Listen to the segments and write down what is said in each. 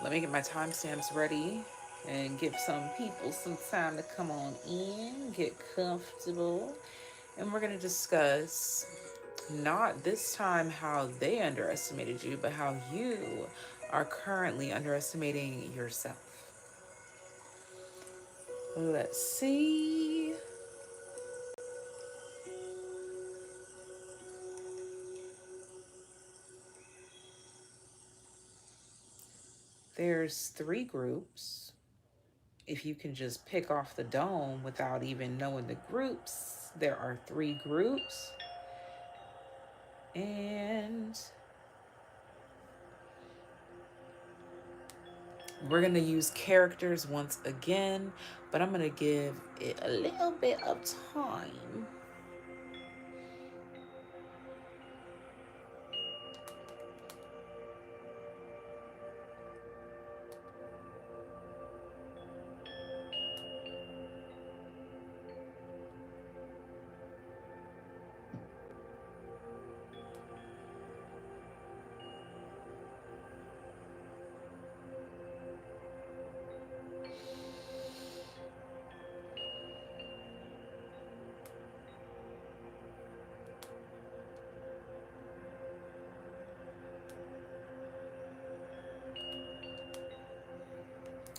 Let me get my timestamps ready and give some people some time to come on in, get comfortable. And we're going to discuss not this time how they underestimated you, but how you are currently underestimating yourself. Let's see. There's three groups. If you can just pick off the dome without even knowing the groups, there are three groups. And we're going to use characters once again, but I'm going to give it a little bit of time.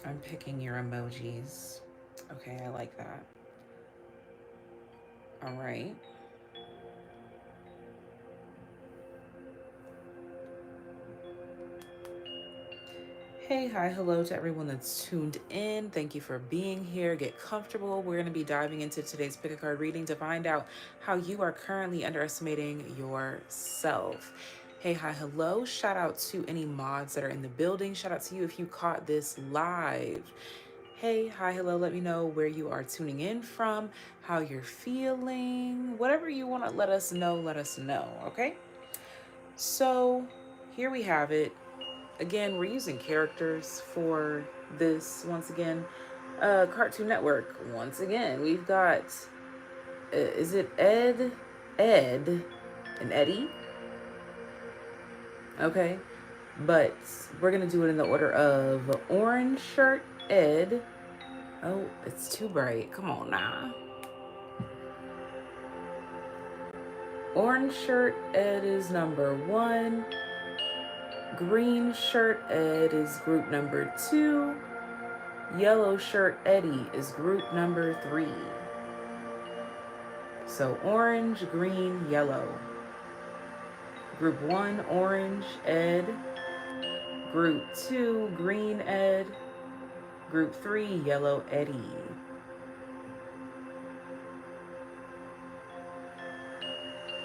I'm picking your emojis. Okay, I like that. All right. Hey, hi, hello to everyone that's tuned in. Thank you for being here. Get comfortable. We're going to be diving into today's pick a card reading to find out how you are currently underestimating yourself. Hey, hi, hello. Shout out to any mods that are in the building. Shout out to you if you caught this live. Hey, hi, hello. Let me know where you are tuning in from, how you're feeling, whatever you want to let us know, okay? So here we have it. Again, we're using characters for this once again. Cartoon Network, once again. We've got, is it Ed, and Eddie? Okay. But we're going to do it in the order of orange shirt, Ed. Oh, it's too bright. Come on now. Orange shirt, Ed is number 1. Green shirt, Ed is group number 2. Yellow shirt, Eddie is group number 3. So orange, green, yellow. Group 1, orange, Ed. Group 2, green, Ed. Group 3, yellow, Eddie.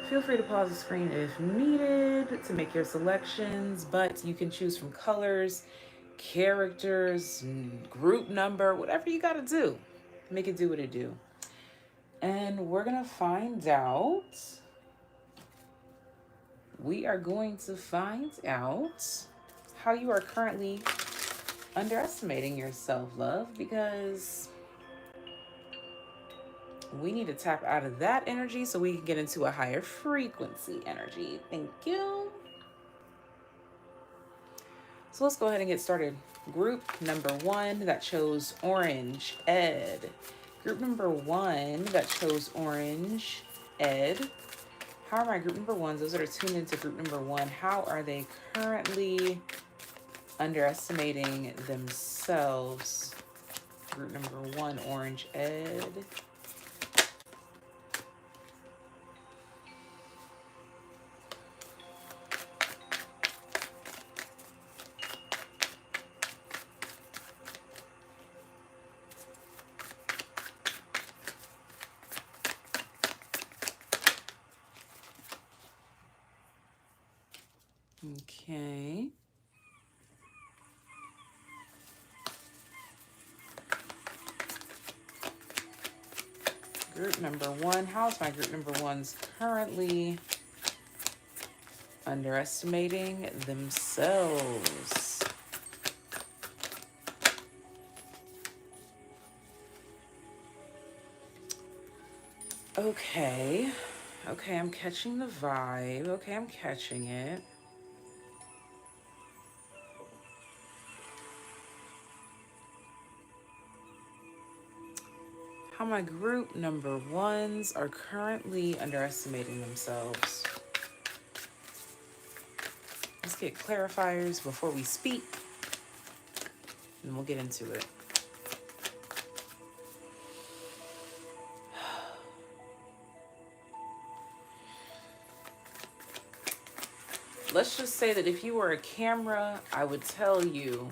Feel free to pause the screen if needed to make your selections, but you can choose from colors, characters, group number, whatever you gotta do. Make it do what it do. And we're gonna find out. We are going to find out how you are currently underestimating yourself, love, because we need to tap out of that energy so we can get into a higher frequency energy. Thank you. So let's go ahead and get started. Group number 1 that chose orange, Ed. Group number 1 that chose orange, Ed. How are my group number 1s? Those that are tuned into group number 1, how are they currently underestimating themselves? Group number 1, orange, Ed. Okay. Group number 1. How's my group number 1s currently underestimating themselves? Okay. Okay, I'm catching the vibe. Okay, I'm catching it. how my group number ones are currently underestimating themselves. Let's get clarifiers before we speak, and we'll get into it. Let's just say that if you were a camera, I would tell you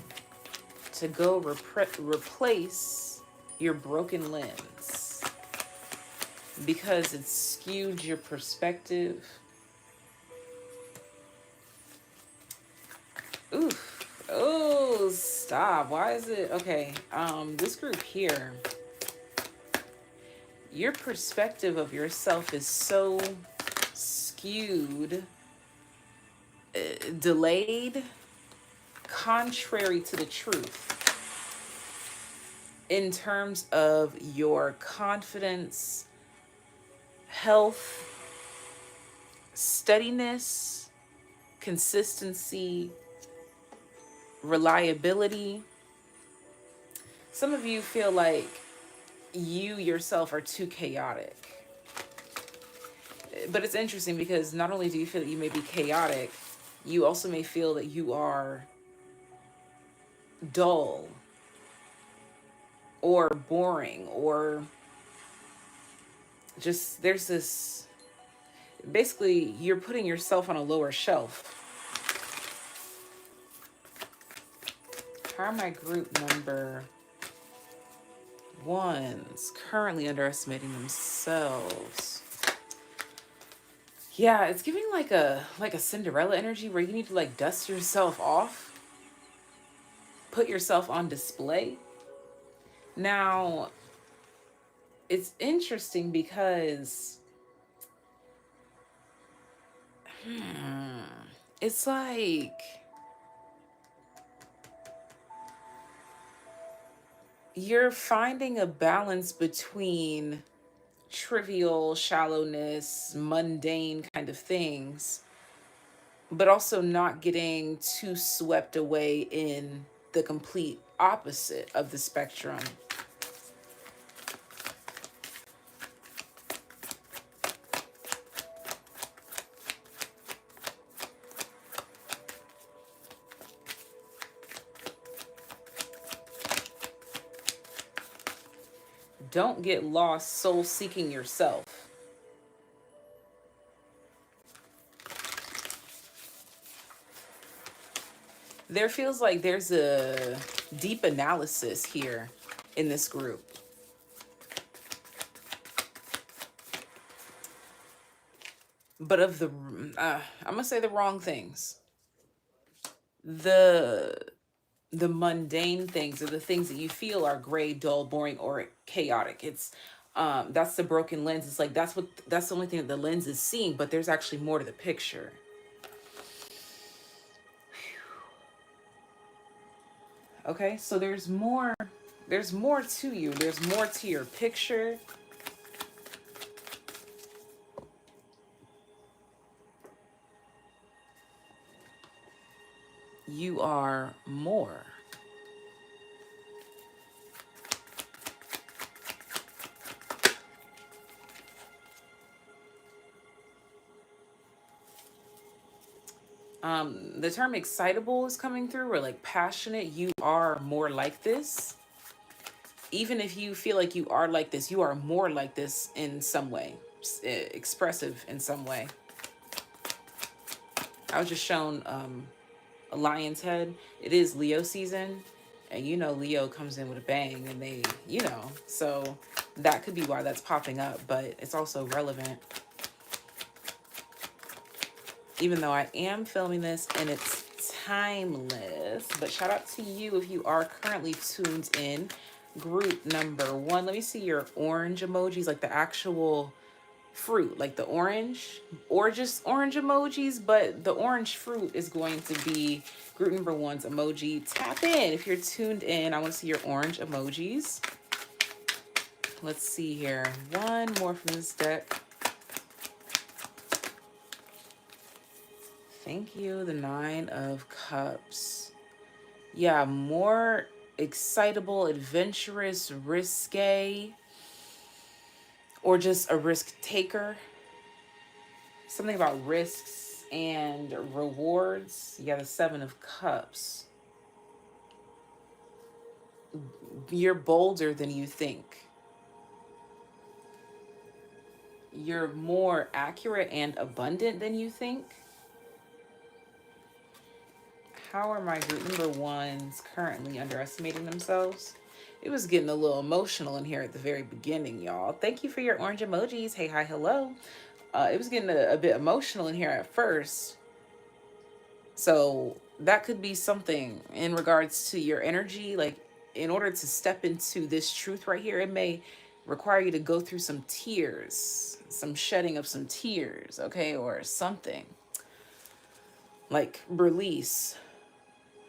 to go replace your broken lens because it skewed your perspective. Oof. Oh, stop. Why is it? Okay. This group here, your perspective of yourself is so skewed, delayed, contrary to the truth in terms of your confidence, health, steadiness, consistency, reliability. Some of you feel like you yourself are too chaotic. But it's interesting because not only do you feel that you may be chaotic, you also may feel that you are dull or boring, or just there's this, basically you're putting yourself on a lower shelf. How are my group number ones currently underestimating themselves? Yeah, it's giving like a Cinderella energy where you need to like dust yourself off, put yourself on display. Now, it's interesting because it's like you're finding a balance between trivial, shallowness, mundane kind of things, but also not getting too swept away in the complete opposite of the spectrum. Don't get lost soul seeking yourself. There feels like there's a deep analysis here in this group. But of the, I'm gonna say the wrong things. The mundane things, or the things that you feel are gray, dull, boring, or chaotic. It's that's the broken lens. It's like that's the only thing that the lens is seeing, but there's actually more to the picture. Okay, so there's more to you. There's more to your picture. You are more. The term excitable is coming through, or like passionate. You are more like this. Even if you feel like you are like this, you are more like this in some way, expressive in some way. I was just shown a lion's head. It is Leo season, and you know Leo comes in with a bang, and they, you know, so that could be why that's popping up, but it's also relevant. Even though I am filming this and it's timeless, but shout out to you if you are currently tuned in. Group number one, let me see your orange emojis, like the actual fruit, like the orange, or just orange emojis, but the orange fruit is going to be group number one's emoji. Tap in if you're tuned in. I want to see your orange emojis. Let's see here. One more from this deck. Thank you. The 9 of Cups. Yeah, more excitable, adventurous, risque. or just a risk taker. Something about risks and rewards. You got the Seven of Cups. You're bolder than you think. You're more accurate and abundant than you think. How are my group number ones currently underestimating themselves? It was getting a little emotional in here at the very beginning, y'all. Thank you for your orange emojis. Hey, hi, hello. It was getting a bit emotional in here at first. So that could be something in regards to your energy. Like, in order to step into this truth right here, it may require you to go through some tears, some shedding of some tears, okay, or something. Like release,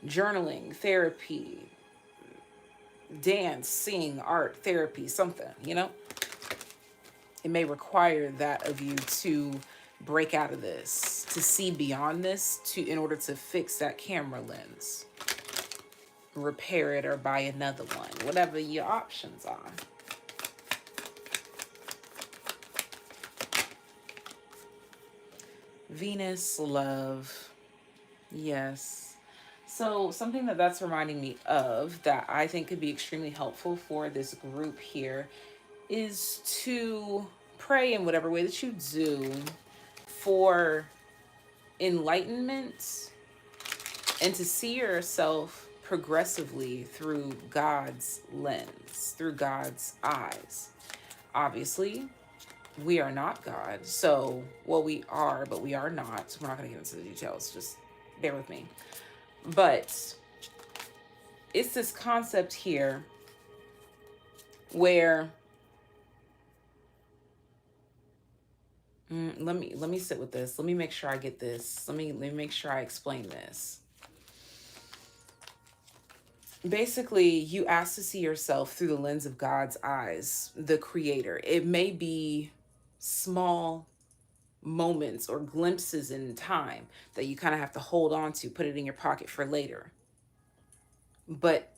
journaling, therapy, dance, sing, art, therapy, something, you know? It may require that of you to break out of this, to see beyond this, to in order to fix that camera lens, repair it, or buy another one, whatever your options are. Venus, love. Yes. So something that's reminding me of that I think could be extremely helpful for this group here is to pray in whatever way that you do for enlightenment and to see yourself progressively through God's lens, through God's eyes. Obviously, we are not God. So, well, we are, but we are not. We're not going to get into the details. Just bear with me. But it's this concept here where let me sit with this. Let me make sure I get this. Let me make sure I explain this. Basically, you ask to see yourself through the lens of God's eyes, the creator. It may be small moments or glimpses in time that you kind of have to hold on to, put it in your pocket for later. But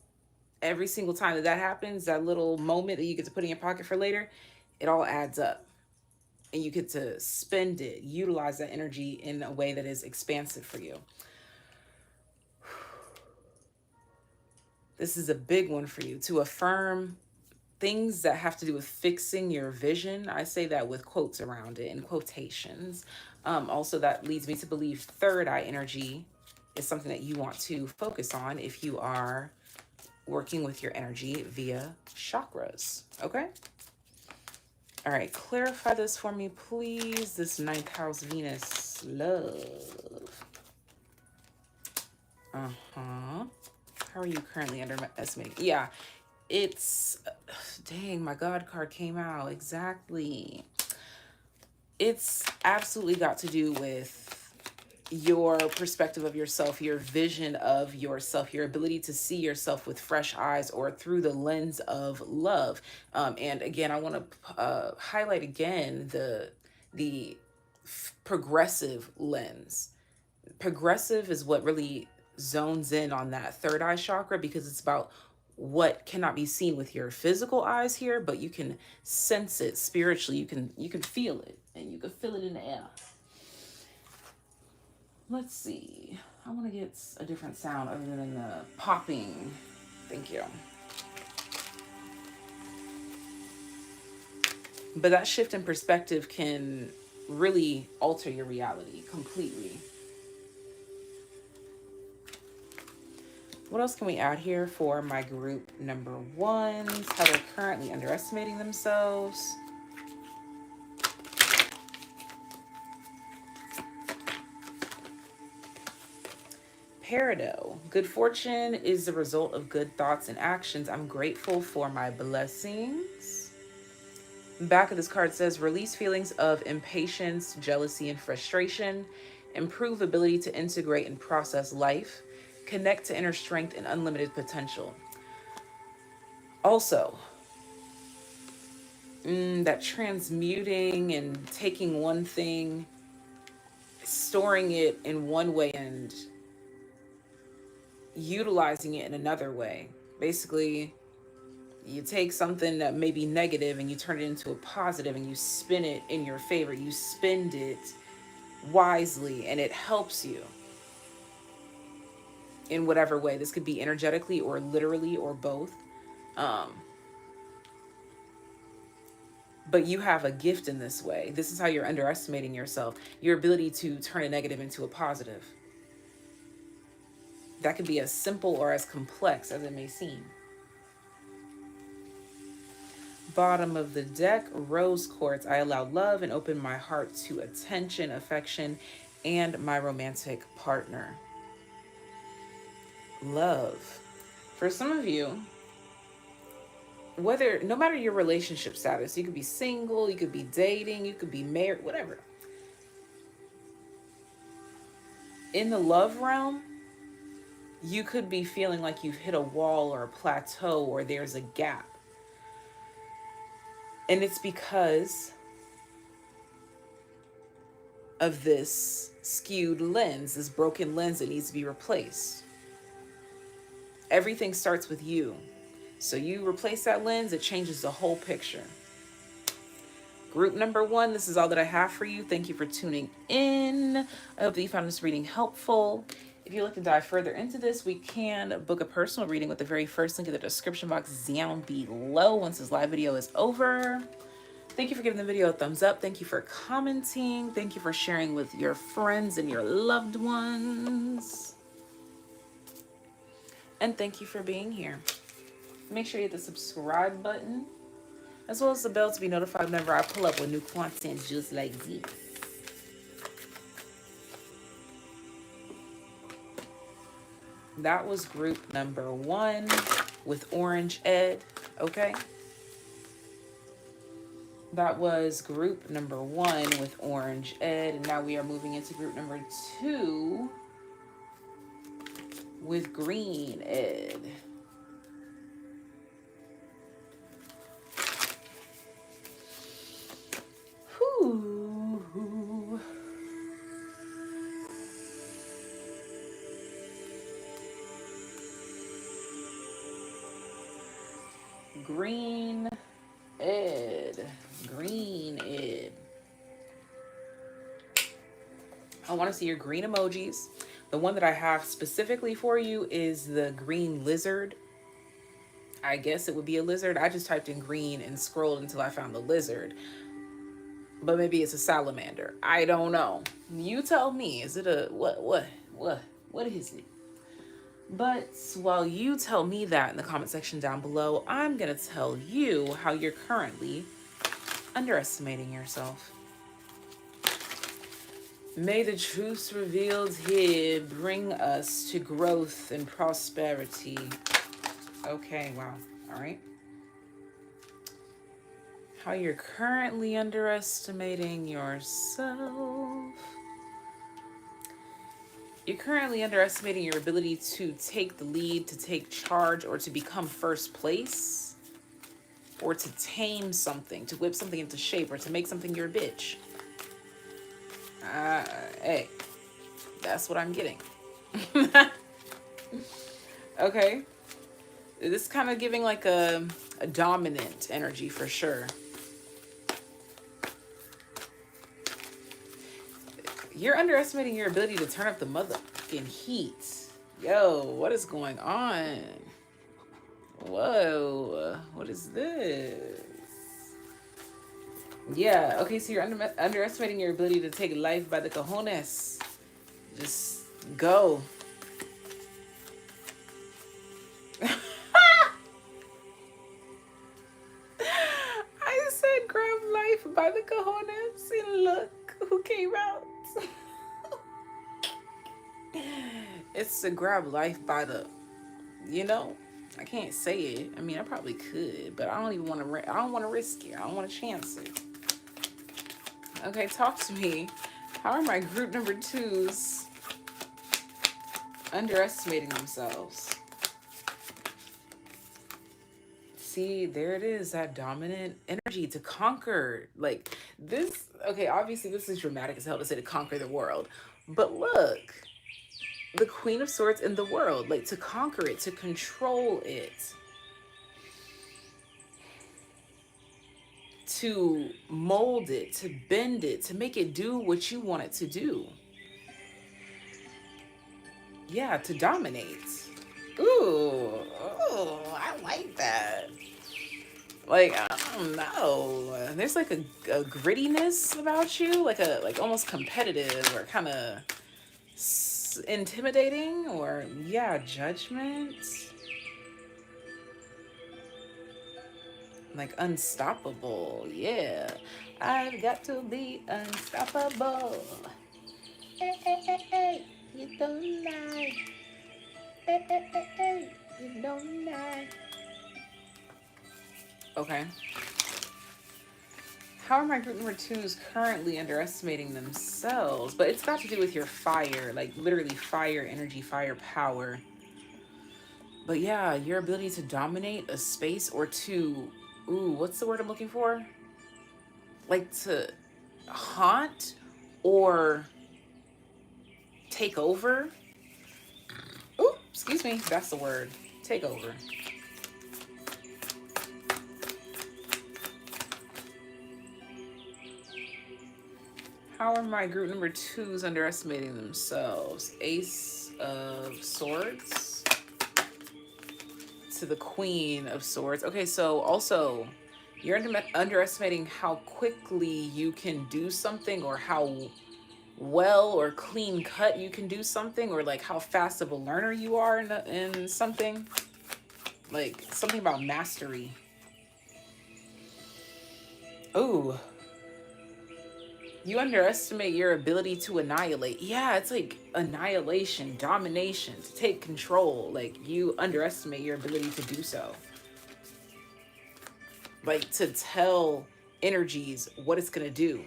every single time that happens, that little moment that you get to put in your pocket for later, it all adds up. And you get to spend it, utilize that energy in a way that is expansive for you. This is a big one for you, to affirm things that have to do with fixing your vision. I say that with quotes around it and quotations. Also, that leads me to believe third eye energy is something that you want to focus on if you are working with your energy via chakras. Okay? All right, clarify this for me, please. This ninth house Venus, love. How are you currently underestimating? Yeah, it's, dang, my God card came out. Exactly. It's absolutely got to do with your perspective of yourself, your vision of yourself, your ability to see yourself with fresh eyes or through the lens of love. And again, I want to highlight again the progressive lens. Progressive is what really zones in on that third eye chakra, because it's about what cannot be seen with your physical eyes here, but you can sense it spiritually. You can feel it, and you can feel it in the air. Let's see. I want to get a different sound other than the popping. Thank you. But that shift in perspective can really alter your reality completely. What else can we add here for my group number ones? How they're currently underestimating themselves. Peridot. Good fortune is the result of good thoughts and actions. I'm grateful for my blessings. Back of this card says, release feelings of impatience, jealousy, and frustration. Improve ability to integrate and process life. Connect to inner strength and unlimited potential. Also, that transmuting and taking one thing, storing it in one way and utilizing it in another way. Basically, You take something that may be negative and you turn it into a positive and you spin it in your favor. You spend it wisely and it helps you in whatever way. This could be energetically or literally or both. Um, but you have a gift in this way. This is how you're underestimating yourself. Your ability to turn a negative into a positive. That could be as simple or as complex as it may seem. Bottom of the deck, rose quartz. I allow love and open my heart to attention, affection, and my romantic partner. Love. For some of you, no matter your relationship status, you could be single, you could be dating, you could be married, whatever. In the love realm, you could be feeling like you've hit a wall or a plateau or there's a gap. And it's because of this skewed lens, this broken lens that needs to be replaced. Everything starts with you. So you replace that lens, it changes the whole picture. Group number 1, this is all that I have for you. Thank you for tuning in. I hope that you found this reading helpful. If you'd like to dive further into this, we can book a personal reading with the very first link in the description box down below once this live video is over. Thank you for giving the video a thumbs up. Thank you for commenting. Thank you for sharing with your friends and your loved ones. And thank you for being here. Make sure you hit the subscribe button, as well as the bell to be notified whenever I pull up with new content just like this. That was group number 1 with Orange Ed, okay? That was group number 1 with Orange Ed, and now we are moving into group number 2 with Green Ed. Whew. Green Ed. Green Ed. I want to see your green emojis. The one that I have specifically for you is the green lizard. I guess it would be a lizard. I just typed in green and scrolled until I found the lizard. But maybe it's a salamander. I don't know. You tell me. Is it a what is it? But while you tell me that in the comment section down below, I'm going to tell you how you're currently underestimating yourself. May the truths revealed here bring us to growth and prosperity. Okay, wow. All right. How you're currently underestimating yourself. You're currently underestimating your ability to take the lead, to take charge, or to become first place, or to tame something, to whip something into shape, or to make something your bitch. Hey, that's what I'm getting. Okay. This is kind of giving like a dominant energy for sure. You're underestimating your ability to turn up the motherfucking heat. Yo, what is going on? Whoa, what is this? Yeah, okay, so you're underestimating your ability to take life by the cojones. Just go. I said grab life by the cojones and look who came out. It's to grab life by the, I can't say it. I mean, I probably could, but I don't even want to. I don't want to risk it. I don't want to chance it. Okay, talk to me. How are my group number 2s underestimating themselves? See, there it is, that dominant energy to conquer. Like this, okay, obviously this is dramatic as hell to say to conquer the world. But look, the Queen of Swords in the world, like to conquer it, to control it. to mold it, to bend it, to make it do what you want it to do. Yeah, to dominate. Ooh, I like that. Like, I don't know. There's like a grittiness about you, like almost competitive or kind of intimidating, or yeah, judgment. Like unstoppable. Yeah. I've got to be unstoppable. Hey, hey, hey, hey. You don't lie. Hey, hey, hey, hey. You don't lie. Okay. How are my group number twos currently underestimating themselves? But it's got to do with your fire, like literally fire energy, fire power. But yeah, your ability to dominate a space or to, ooh, what's the word I'm looking for? Like to haunt or take over. Ooh, excuse me, that's the word. Take over. How are my group number twos underestimating themselves? Ace of Swords to the Queen of Swords. Okay, so also you're underestimating how quickly you can do something, or how well or clean cut you can do something, or like how fast of a learner you are in something. Like something about mastery. Ooh. You underestimate your ability to annihilate. Yeah, it's like annihilation, domination, to take control. Like you underestimate your ability to do so. Like to tell energies what it's gonna do.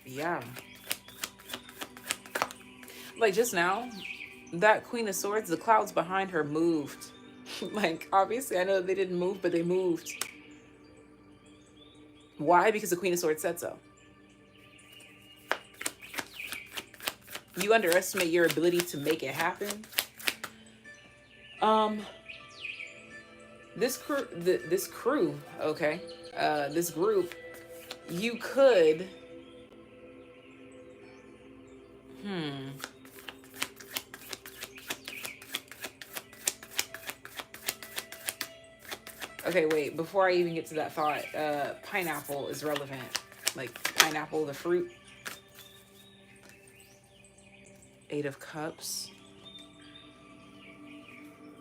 Yeah. Like just now, that Queen of Swords, the clouds behind her moved. Like obviously I know they didn't move, but they moved. Why? Because the Queen of Swords said so. You underestimate your ability to make it happen. This crew, okay, this group, you could, okay, wait, before I even get to that thought, pineapple is relevant. Like pineapple, the fruit. Eight of Cups.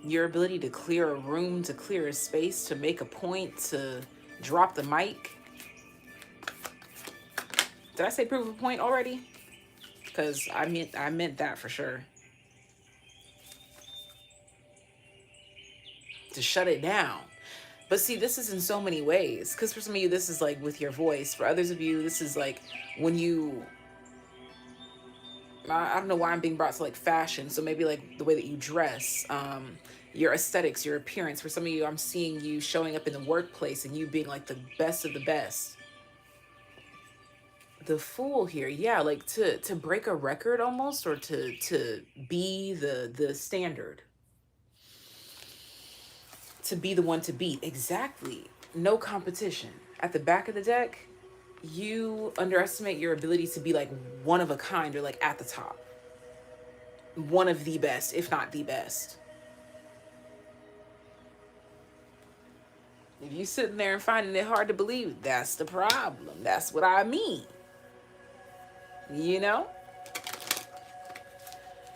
Your ability to clear a room, to clear a space, to make a point, to drop the mic. Did I say prove a point already? Because I meant that for sure. To shut it down. But see, this is in so many ways. Because for some of you, this is like with your voice. For others of you, this is like when you... I don't know why I'm being brought to like fashion. So maybe like the way that you dress, your aesthetics, your appearance. For some of you, I'm seeing you showing up in the workplace and you being like the best of the best. The Fool here, yeah, like to break a record almost, or to be the standard. To be the one to beat. Exactly. No competition. At the back of the deck, you underestimate your ability to be like one of a kind, or like at the top. One of the best, if not the best. If you sitting there and finding it hard to believe, that's the problem. That's what I mean. You know?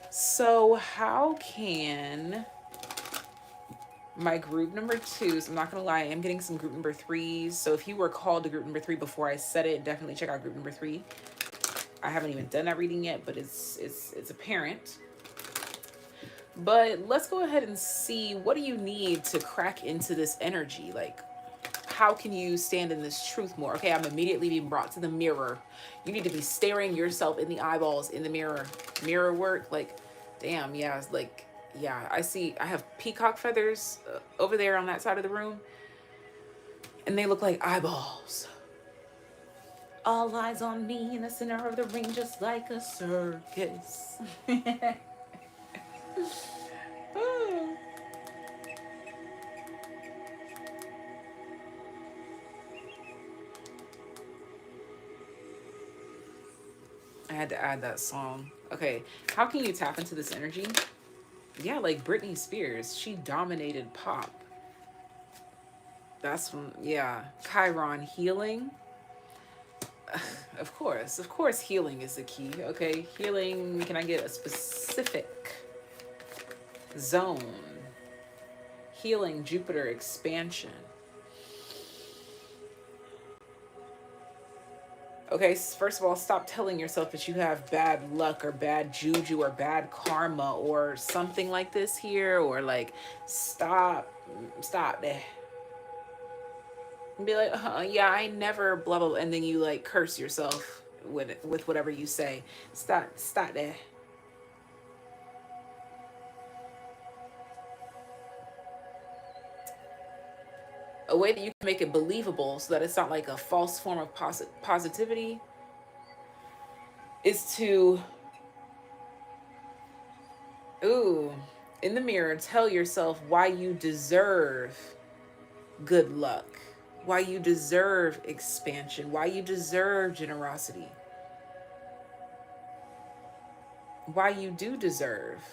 So how can my group number twos, I'm not gonna lie, I am getting some group number threes. So if you were called to group number three before I said it, definitely check out group number three. I haven't even done that reading yet, but it's apparent. But let's go ahead and see, what do you need to crack into this energy? Like, how can you stand in this truth more? Okay, I'm immediately being brought to the mirror. You need to be staring yourself in the eyeballs in the mirror. Mirror work, like, damn, yeah, it's like, yeah, I have peacock feathers over there on that side of the room, and they look like eyeballs. All eyes on me in the center of the ring, just like a circus. I had to add that song. Okay, how can you tap into this energy? Yeah, like Britney Spears. She dominated pop. That's when, yeah. Chiron, healing. Of course, healing is the key. Okay, healing. Can I get a specific zone? Healing, Jupiter, expansion. Okay, first of all, stop telling yourself that you have bad luck or bad juju or bad karma or something like this here, or like stop there. And be like, yeah, I never blah blah, blah, and then you like curse yourself with whatever you say. Stop there. A way that you can make it believable so that it's not like a false form of positivity is to, ooh, in the mirror, tell yourself why you deserve good luck, why you deserve expansion, why you deserve generosity, why you do deserve.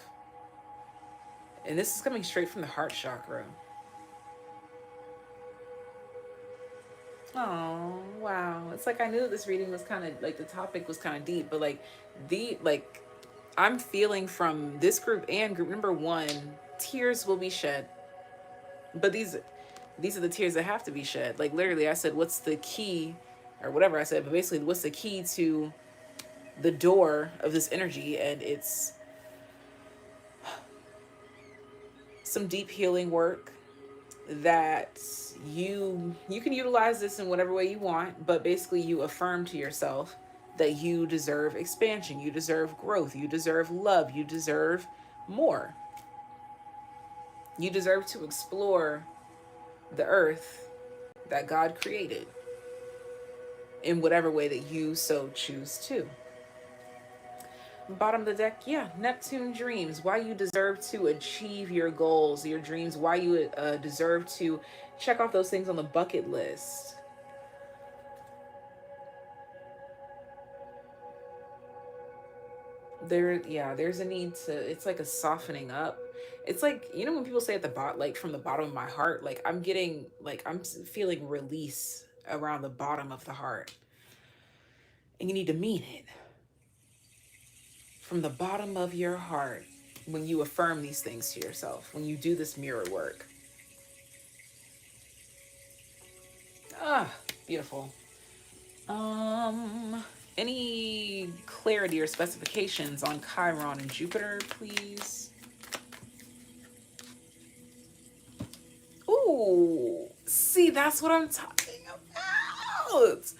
And this is coming straight from the heart chakra. Oh, wow. It's like I knew this reading was kind of like the topic was kind of deep, but like I'm feeling from this group and group number 1, tears will be shed. But these are the tears that have to be shed. Like literally I said, what's the key or whatever I said, but basically what's the key to the door of this energy? And it's some deep healing work that you can utilize this in whatever way you want, but basically you affirm to yourself that you deserve expansion, you deserve growth, you deserve love, you deserve more. You deserve to explore the earth that God created in whatever way that you so choose to. Bottom of the deck, yeah, Neptune dreams, why you deserve to achieve your goals, your dreams, why you deserve to check off those things on the bucket list. There's a need to, it's like a softening up. It's like, you know, when people say at the bottom, like from the bottom of my heart, like I'm feeling release around the bottom of the heart. And you need to mean it from the bottom of your heart when you affirm these things to yourself, when you do this mirror work. Ah, beautiful. Any clarity or specifications on Chiron and Jupiter, please? Ooh, see, that's what I'm talking about.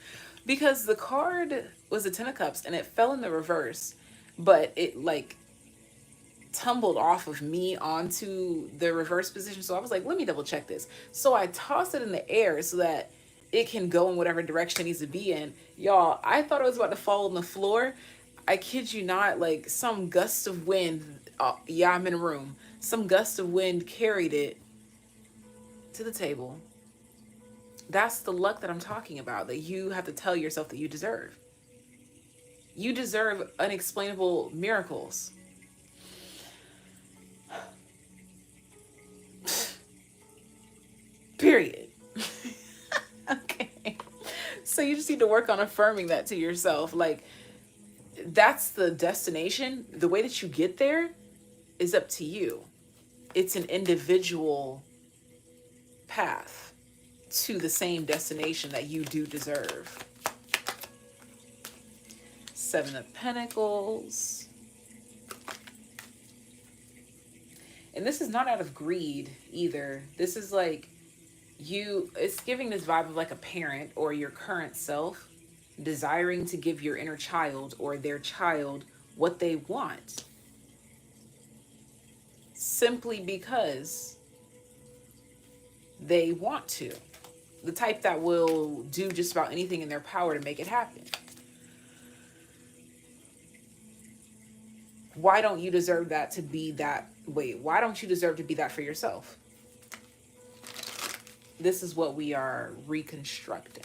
Because the card was the 10 of Cups and it fell in the reverse, but it like tumbled off of me onto the reverse position. So I was like, let me double check this. So I tossed it in the air so that it can go in whatever direction it needs to be in. Y'all, I thought it was about to fall on the floor. I kid you not, like some gust of wind. Yeah, I'm in a room. Some gust of wind carried it to the table. That's the luck that I'm talking about, that you have to tell yourself that you deserve. You deserve unexplainable miracles. Period. Okay. So you just need to work on affirming that to yourself. Like, that's the destination. The way that you get there is up to you. It's an individual path to the same destination that you do deserve. 7 of Pentacles. And this is not out of greed either. This is like it's giving this vibe of like a parent or your current self desiring to give your inner child or their child what they want. Simply because they want to. The type that will do just about anything in their power to make it happen. Why don't you deserve that to be that? Wait, why don't you deserve to be that for yourself? This is what we are reconstructing.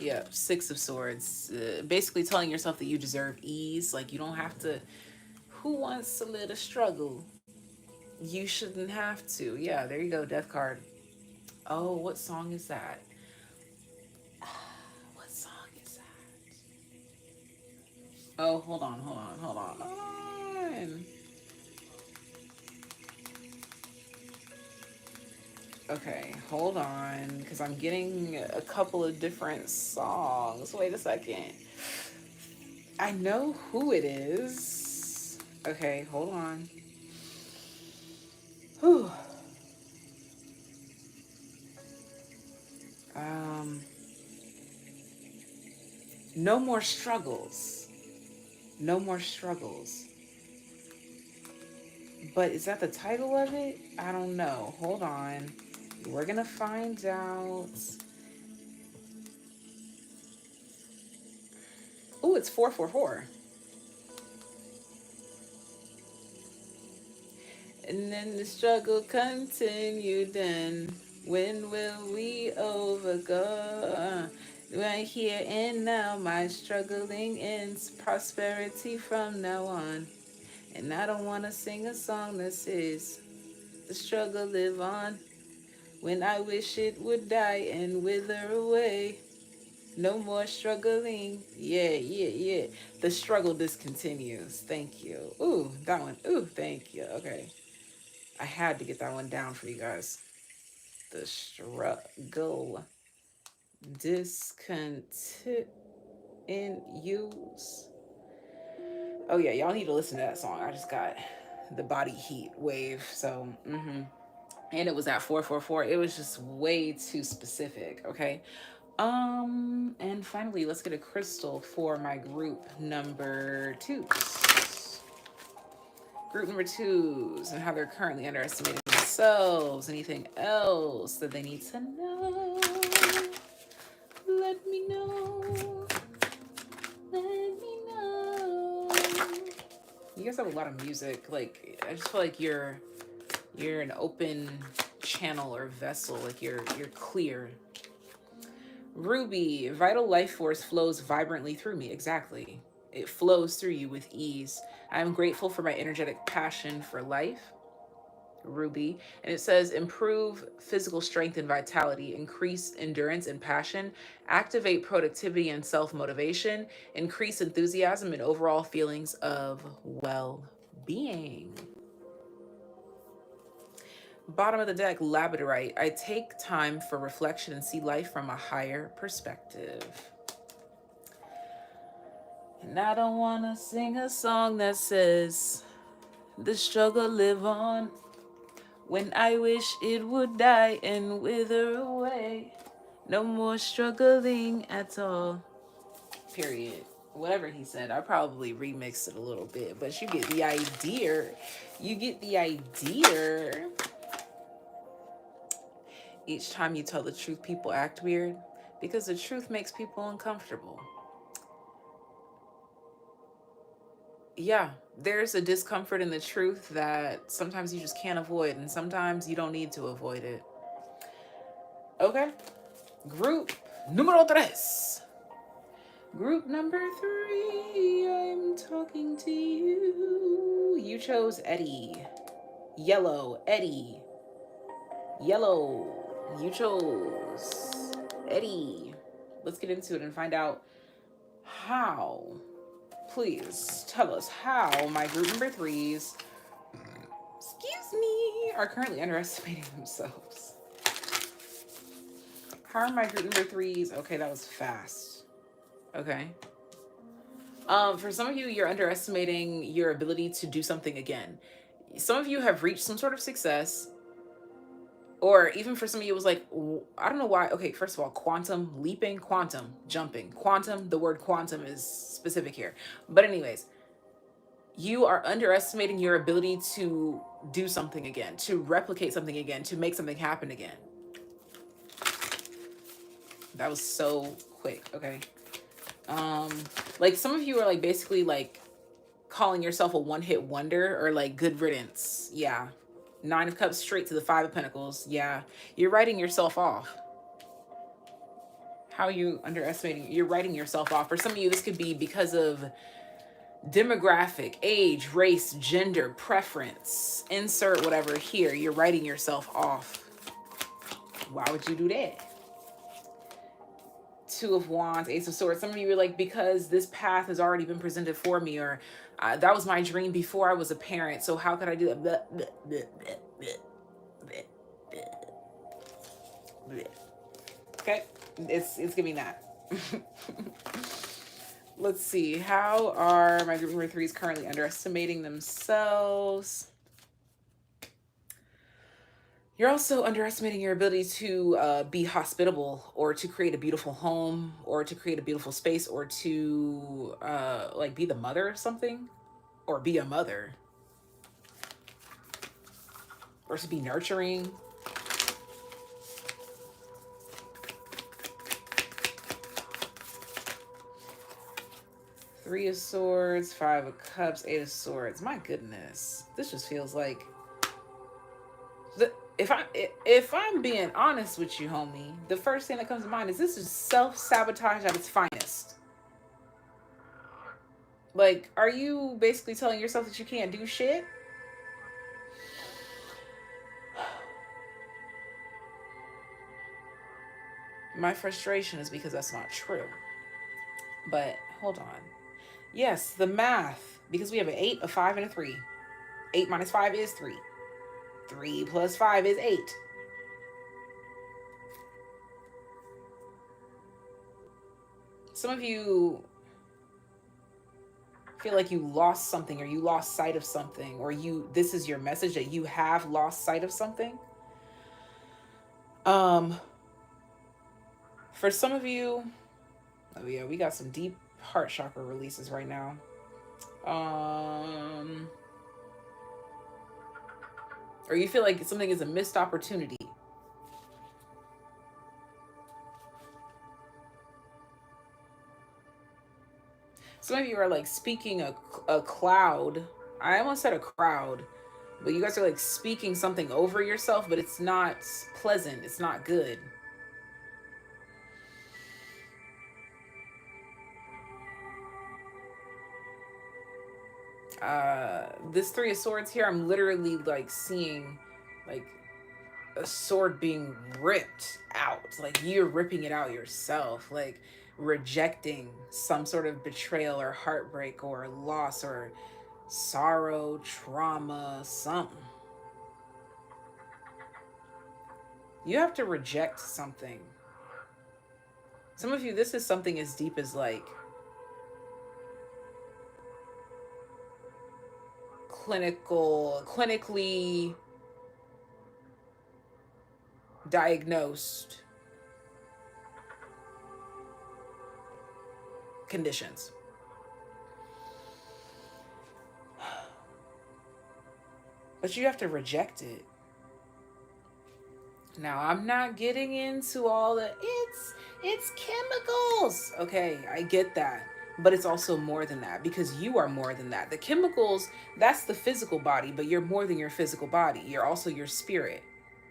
Yeah, Six of Swords. Basically telling yourself that you deserve ease. Like, you don't have to. Who wants to live a struggle? You shouldn't have to. Yeah, there you go, Death card. Oh, what song is that? What song is that? Oh, hold on, hold on, hold on. Hold on. Okay, hold on, because I'm getting a couple of different songs. Wait a second. I know who it is. Okay, hold on. Whew. Um, No More Struggles. No More Struggles. But is that the title of it? I don't know. Hold on. We're gonna find out. Oh, it's 444. And then the struggle continued then. When will we overgo? Right here and now, my struggling ends. Prosperity from now on. And I don't want to sing a song that says, the struggle live on. When I wish it would die and wither away. No more struggling. Yeah, yeah, yeah. The struggle discontinues. Thank you. Ooh, that one. Ooh, thank you. Okay. I had to get that one down for you guys. The struggle discontinues. Oh yeah, y'all need to listen to that song. I just got the body heat wave. So, and it was at 444. It was just way too specific. Okay. And finally, let's get a crystal for my group number twos. Group number twos and how they're currently underestimating themselves. Anything else that they need to know? Let me know. Let me know. You guys have a lot of music. Like, I just feel like you're an open channel or vessel. Like you're clear. Ruby, vital life force flows vibrantly through me. Exactly. It flows through you with ease. I am grateful for my energetic passion for life. Ruby. And it says improve physical strength and vitality, increase endurance and passion, activate productivity and self-motivation, increase enthusiasm and overall feelings of well-being. Bottom of the deck, Labradorite. I take time for reflection and see life from a higher perspective. And I don't want to sing a song that says, the struggle live on, when I wish it would die and wither away. No more struggling at all. Period. Whatever he said, I probably remixed it a little bit, but you get the idea. You get the idea. Each time you tell the truth, people act weird because the truth makes people uncomfortable. Yeah, there's a discomfort in the truth that sometimes you just can't avoid, and sometimes you don't need to avoid it. Okay. Group numero tres. Group number three, I'm talking to you. You chose Eddie. Yellow, Eddie. Yellow. You chose Eddie. Let's get into it and find out how. Please tell us how my group number threes, excuse me, are currently underestimating themselves. How are my group number threes? Okay, that was fast. Okay. For some of you, you're underestimating your ability to do something again. Some of you have reached some sort of success, or even for some of you, it was like, I don't know why. Okay, first of all, quantum leaping, quantum jumping, quantum. The word quantum is specific here. But anyways, you are underestimating your ability to do something again, to replicate something again, to make something happen again. That was so quick. Okay. Like some of you are like basically like calling yourself a one-hit wonder or like good riddance. Yeah. 9 of Cups straight to the 5 of Pentacles. Yeah. You're writing yourself off. How are you underestimating? You're writing yourself off. For some of you, this could be because of demographic, age, race, gender, preference. Insert whatever here. You're writing yourself off. Why would you do that? Two of Wands, Ace of Swords. Some of you are like, because this path has already been presented for me, or that was my dream before I was a parent, so how could I do that? Bleh, bleh, bleh, bleh, bleh, bleh, bleh. Okay, it's giving that. Let's see. How are my group number threes currently underestimating themselves? You're also underestimating your ability to be hospitable, or to create a beautiful home, or to create a beautiful space, or to like be the mother of something, or be a mother, or to be nurturing. Three of Swords, Five of Cups, Eight of Swords. My goodness, this just feels like if I'm being honest with you, homie, the first thing that comes to mind is this is self-sabotage at its finest. Like, are you basically telling yourself that you can't do shit? My frustration is because that's not true. But hold on. Yes, the math, because we have an 8, a 5, and a 3. 8 minus 5 is 3. 3 plus 5 is 8. Some of you feel like you lost something, or you lost sight of something, or this is your message that you have lost sight of something. For some of you, oh yeah, we got some deep heart chakra releases right now. Or you feel like something is a missed opportunity. Some of you are like speaking a cloud. I almost said a crowd, but you guys are like speaking something over yourself, but it's not pleasant. It's not good. This Three of Swords here, I'm literally like seeing like a sword being ripped out. Like you're ripping it out yourself, like rejecting some sort of betrayal or heartbreak or loss or sorrow, trauma, something. You have to reject something. Some of you, this is something as deep as like clinically diagnosed conditions. But you have to reject it. Now, I'm not getting into all the it's chemicals. Okay, I get that. But it's also more than that, because you are more than that. The chemicals, that's the physical body, but you're more than your physical body. You're also your spirit.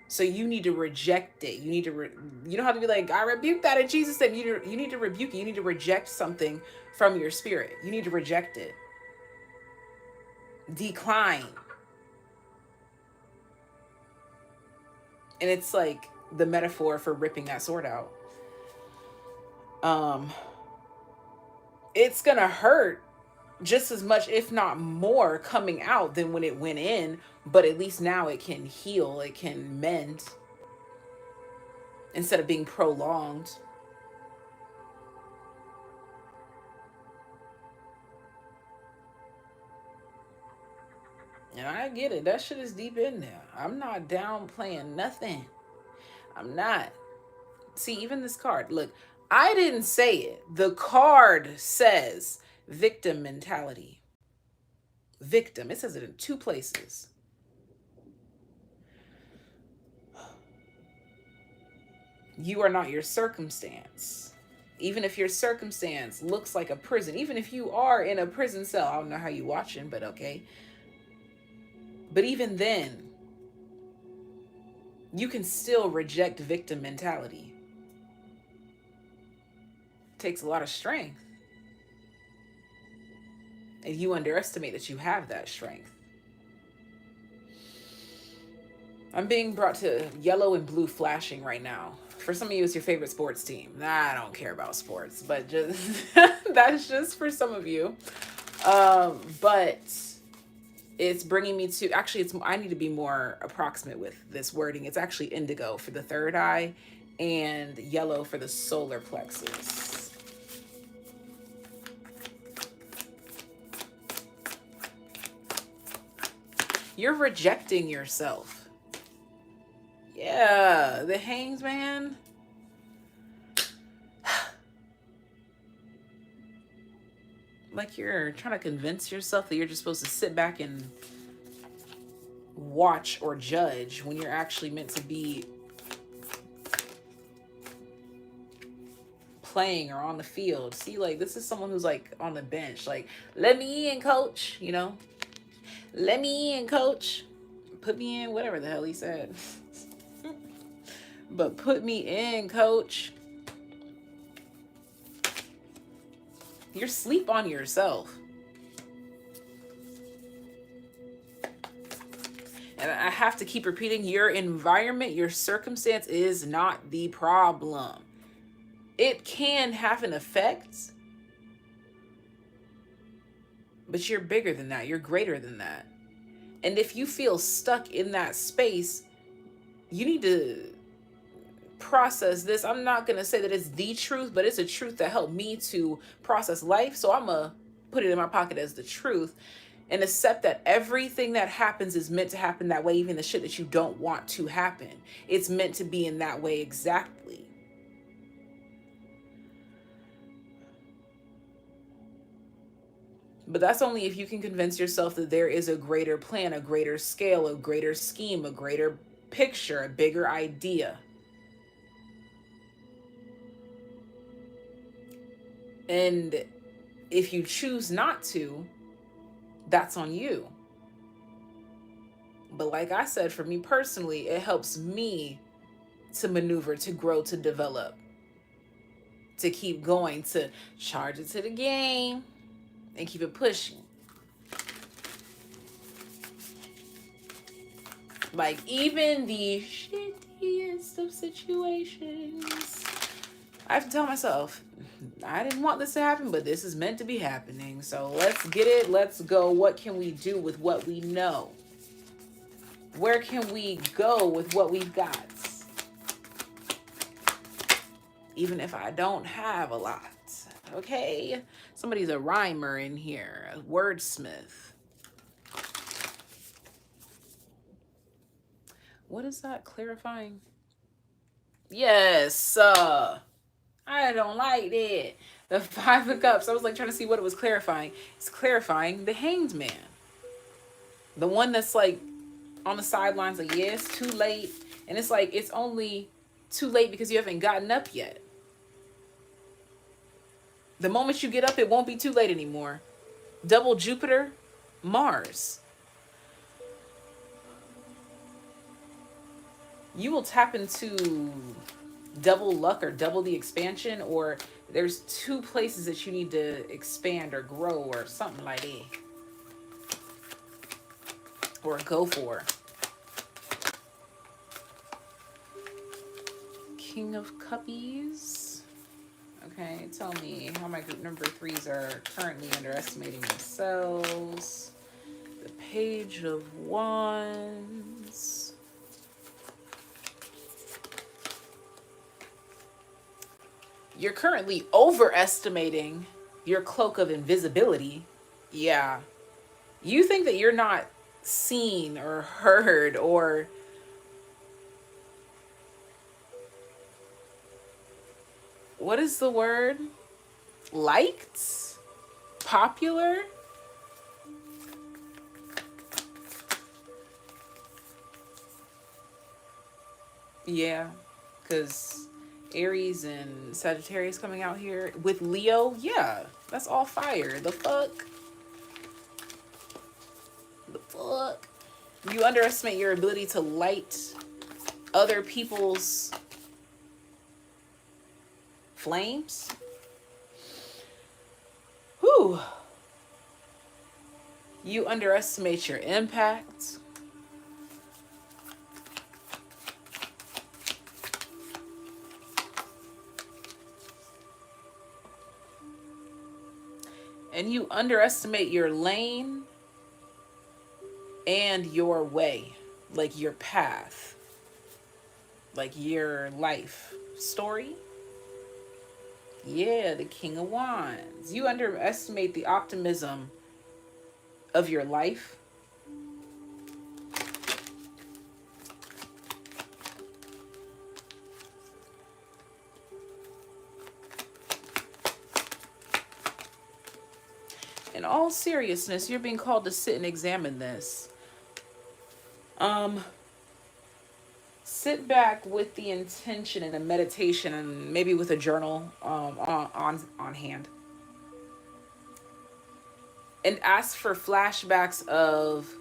So you need to reject it. You need to, you don't have to be like, I rebuke that in Jesus' name. You need to rebuke it. You need to reject something from your spirit. You need to reject it. Decline. And it's like the metaphor for ripping that sword out. It's gonna hurt just as much, if not more, coming out than when it went in, but at least now it can heal, it can mend instead of being prolonged. And I get it, that shit is deep in there. I'm not downplaying nothing. I'm not. See, even this card, look, I didn't say it. The card says victim mentality. Victim, it says it in 2 places. You are not your circumstance. Even if your circumstance looks like a prison, even if you are in a prison cell, I don't know how you watching, but okay. But even then, you can still reject victim mentality. takes a lot of strength. And you underestimate that you have that strength. I'm being brought to yellow and blue flashing right now. For some of you, it's your favorite sports team. Nah, I don't care about sports, but just that's just for some of you. But it's bringing me to, actually, I need to be more approximate with this wording. It's actually indigo for the third eye and yellow for the solar plexus. You're rejecting yourself. Yeah, the Hanged Man. Like you're trying to convince yourself that you're just supposed to sit back and watch or judge when you're actually meant to be playing or on the field. See, like, this is someone who's like on the bench. Like, let me in, coach, you know? Let me in, coach. Put me in, whatever the hell he said. But put me in, coach. You're asleep on yourself. And I have to keep repeating, your environment, your circumstance is not the problem. It can have an effect, but you're bigger than that. You're greater than that. And if you feel stuck in that space, you need to process this. I'm not going to say that it's the truth, but it's a truth that helped me to process life. So I'm going to put it in my pocket as the truth and accept that everything that happens is meant to happen that way. Even the shit that you don't want to happen, it's meant to be in that way exactly. But that's only if you can convince yourself that there is a greater plan, a greater scale, a greater scheme, a greater picture, a bigger idea. And if you choose not to, that's on you. But like I said, for me personally, it helps me to maneuver, to grow, to develop, to keep going, to charge it to the game and keep it pushing. Like, even the shittiest of situations, I have to tell myself, I didn't want this to happen, but this is meant to be happening. So let's get it. Let's go. What can we do with what we know? Where can we go with what we've got? Even if I don't have a lot. Okay? Somebody's a rhymer in here, a wordsmith. What is that? Clarifying? Yes. I don't like it. The Five of Cups. I was like trying to see what it was clarifying. It's clarifying the Hanged Man. The one that's like on the sidelines, like, yeah, it's too late. And it's like, it's only too late because you haven't gotten up yet. The moment you get up, it won't be too late anymore. Double Jupiter, Mars. You will tap into double luck or double the expansion, or there's two places that you need to expand or grow or something like that. Or go for. King of Cuppies. Okay, tell me how my group number 3s are currently underestimating themselves. The Page of Wands. You're currently overestimating your cloak of invisibility. Yeah. You think that you're not seen or heard or what is the word? Liked? Popular? Yeah, because Aries and Sagittarius coming out here with Leo. Yeah, that's all fire. The fuck? The fuck? You underestimate your ability to light other people's flames. Whew. You underestimate your impact. And you underestimate your lane and your way, like your path, like your life story. Yeah, the King of Wands. You underestimate the optimism of your life. In all seriousness, you're being called to sit and examine this. Sit back with the intention and a meditation, and maybe with a journal on hand, and ask for flashbacks of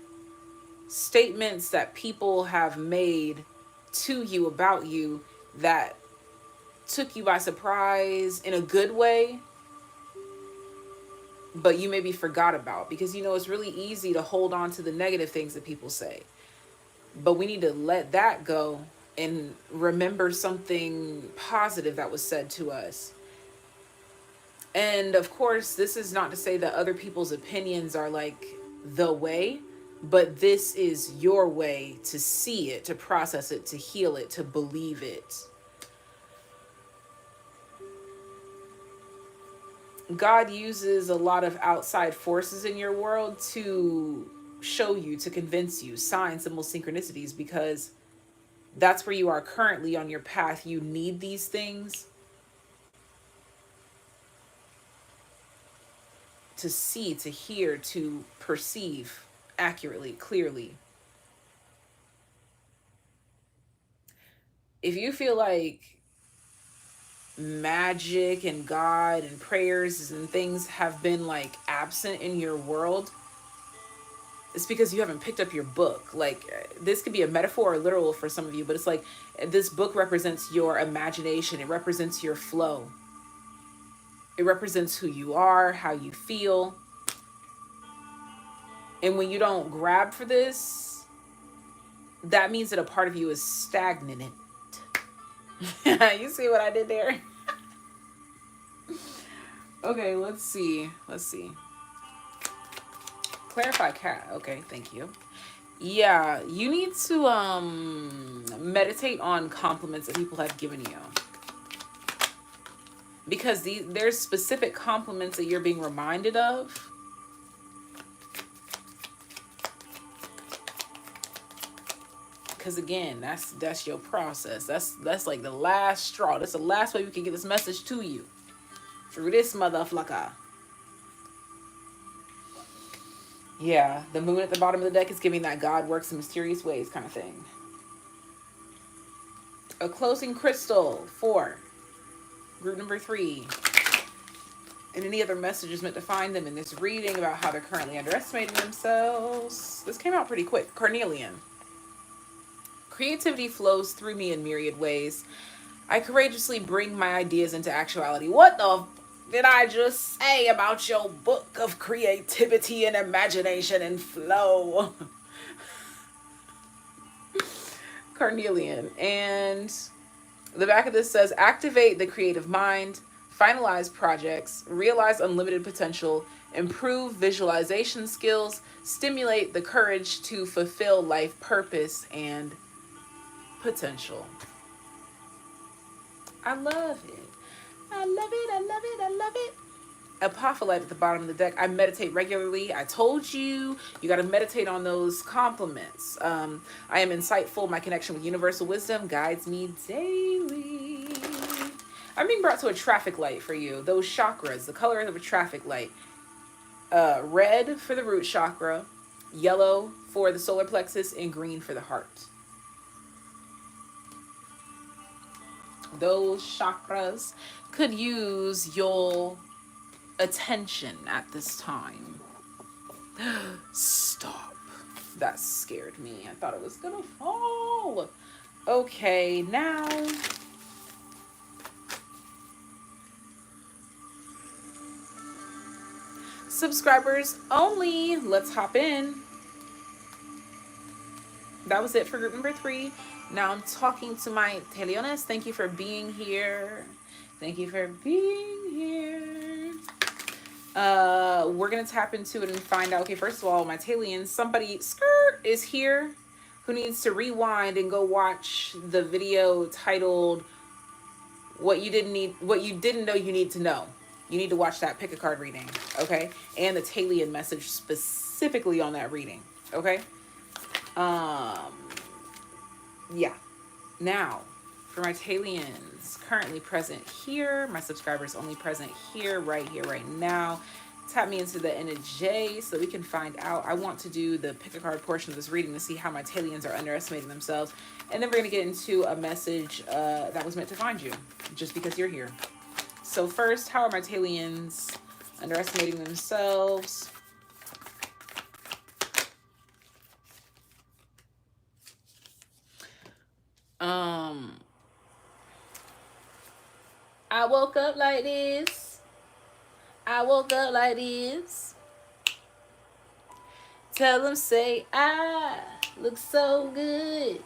statements that people have made to you about you that took you by surprise in a good way, but you maybe forgot about, because it's really easy to hold on to the negative things that people say, but we need to let that go and remember something positive that was said to us. And of course, this is not to say that other people's opinions are like the way, but this is your way to see it, to process it, to heal it, to believe it. God uses a lot of outside forces in your world to show you, to convince you, signs, symbols, synchronicities, because that's where you are currently on your path. You need these things to see, to hear, to perceive accurately, clearly. If you feel like magic and God and prayers and things have been like absent in your world, it's because you haven't picked up your book. Like, this could be a metaphor or literal for some of you, but it's like this book represents your imagination. It represents your flow. It represents who you are, how you feel. And when you don't grab for this, that means that a part of you is stagnant. You see what I did there? Okay, let's see. Clarify cat. Okay, thank you. Yeah, you need to meditate on compliments that people have given you, because there's specific compliments that you're being reminded of. Because again, that's your process. That's like the last straw. That's the last way we can get this message to you, through this motherfucker. Yeah, the moon at the bottom of the deck is giving that God works in mysterious ways kind of thing. A closing crystal for group number 3. And any other messages meant to find them in this reading about how they're currently underestimating themselves. This came out pretty quick. Carnelian. Creativity flows through me in myriad ways. I courageously bring my ideas into actuality. What the did I just say about your book of creativity and imagination and flow? Carnelian. And the back of this says, activate the creative mind, finalize projects, realize unlimited potential, improve visualization skills, stimulate the courage to fulfill life purpose and potential. I love it. I love it. I love it. I love it. Apopka at the bottom of the deck. I meditate regularly. I told you, you got to meditate on those compliments. I am insightful. My connection with universal wisdom guides me daily. I'm being brought to a traffic light for you. Those chakras, the color of a traffic light. Red for the root chakra, yellow for the solar plexus, and green for the heart. Those chakras could use your attention at this time. Stop. That scared me. I thought it was gonna fall. Okay, now Subscribers only. Let's hop in. That was it for group number 3. Now I'm talking to my TAYliens. Thank you for being here. Thank you for being here. We're gonna tap into it and find out. Okay, first of all, my TAYliens, somebody is here who needs to rewind and go watch the video titled what you didn't know you need to know. You need to watch that pick a card reading, okay? And the TAYlien message specifically on that reading, okay? Yeah. Now, for my TAYliens currently present here, my subscribers only present here, right now. Tap me into the NJ so we can find out. I want to do the pick a card portion of this reading to see how my TAYliens are underestimating themselves. And then we're going to get into a message that was meant to find you just because you're here. So first, how are my TAYliens underestimating themselves? I woke up like this. I woke up like this. Tell them, say, I look so good.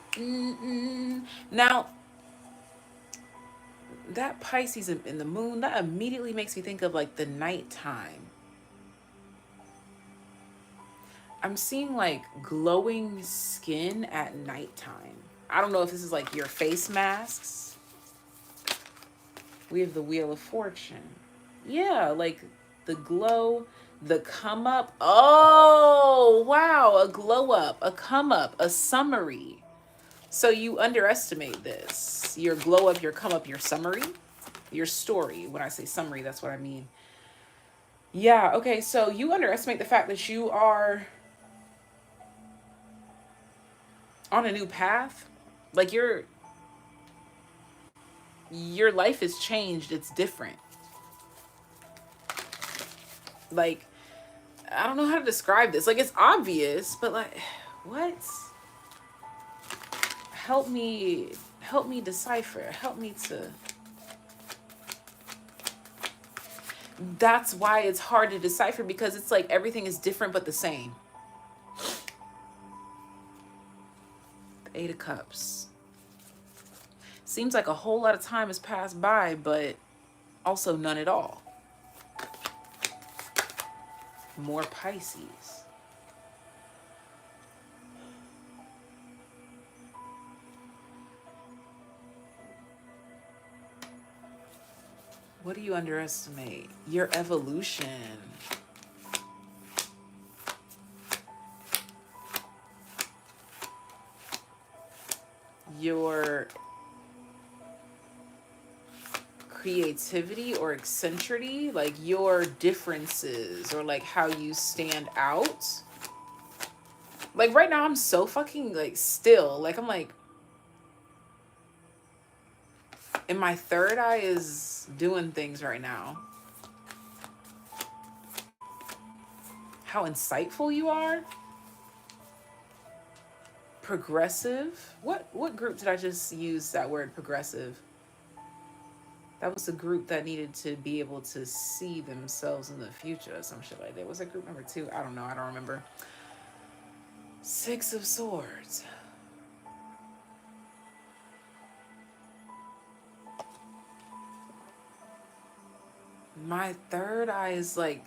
Now, that Pisces in the moon, that immediately makes me think of like the nighttime. I'm seeing like glowing skin at nighttime. I don't know if this is like your face masks. We have the Wheel of Fortune. Yeah, like the glow, the come up. Oh, wow. A glow up, a come up, a summary. So you underestimate this. Your glow up, your come up, your summary, your story. When I say summary, that's what I mean. Yeah, okay. So you underestimate the fact that you are on a new path. Like your life has changed. It's different. Like, I don't know how to describe this. Like, it's obvious, but like, what? Help me decipher. Help me to. That's why it's hard to decipher, because it's like everything is different but the same. The 8 of Cups. Seems like a whole lot of time has passed by, but also none at all. More Pisces. What do you underestimate? Your evolution. Your creativity or eccentricity, like your differences or like how you stand out. Like right now I'm so fucking like still, like I'm like, and my third eye is doing things right now. How insightful you are. Progressive. What group did I just use that word, progressive? That was the group that needed to be able to see themselves in the future or some shit like that. Was it group number 2? I don't know. I don't remember. 6 of Swords. My third eye is like,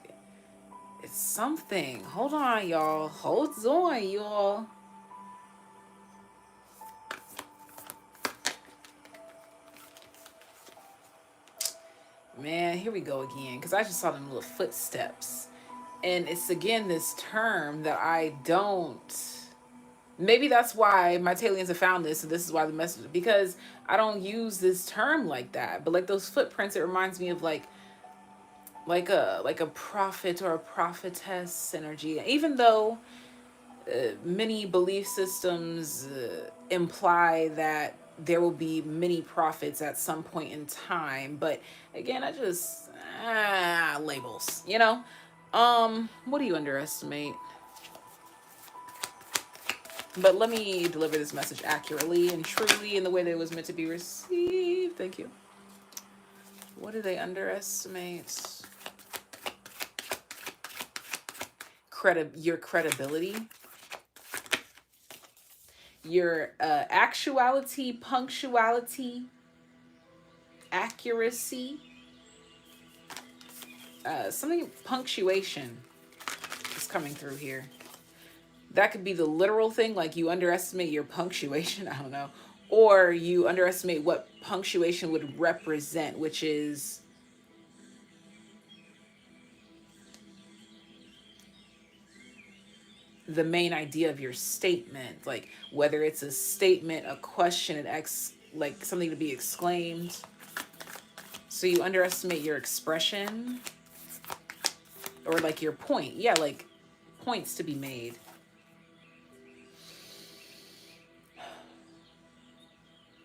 it's something. Hold on, y'all. Hold on, y'all. Man, here we go again, because I just saw them little footsteps. And it's again this term that I don't... Maybe that's why my TAYliens have found this, and this is why the message... Because I don't use this term like that. But like those footprints, it reminds me of like a prophet or a prophetess energy. Even though many belief systems imply that there will be many prophets at some point in time, but again, I just labels, you know. What do you underestimate? But let me deliver this message accurately and truly in the way that it was meant to be received. Thank you. What do they underestimate? your credibility, your actuality, punctuality, accuracy, something, punctuation is coming through here. That could be the literal thing, like you underestimate your punctuation, I don't know. Or you underestimate what punctuation would represent, which is the main idea of your statement. Like whether it's a statement, a question, like something to be exclaimed. So you underestimate your expression, or like your point. Yeah, like points to be made.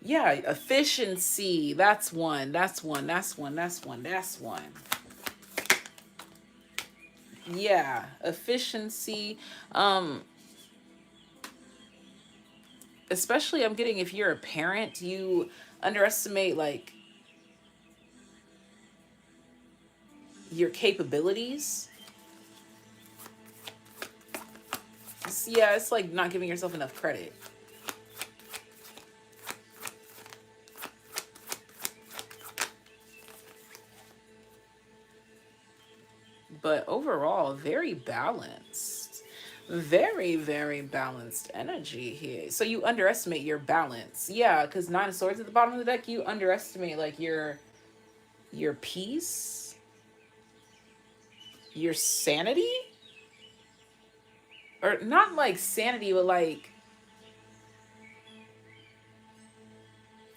Yeah, efficiency. That's one. That's one. That's one. That's one. That's one. Yeah, efficiency. Especially I'm getting, if you're a parent, you underestimate like your capabilities. Yeah, it's like not giving yourself enough credit. But overall, very balanced. Very, very balanced energy here. So you underestimate your balance. Yeah, because 9 of Swords at the bottom of the deck, you underestimate like your peace, your sanity. Or not like sanity, but like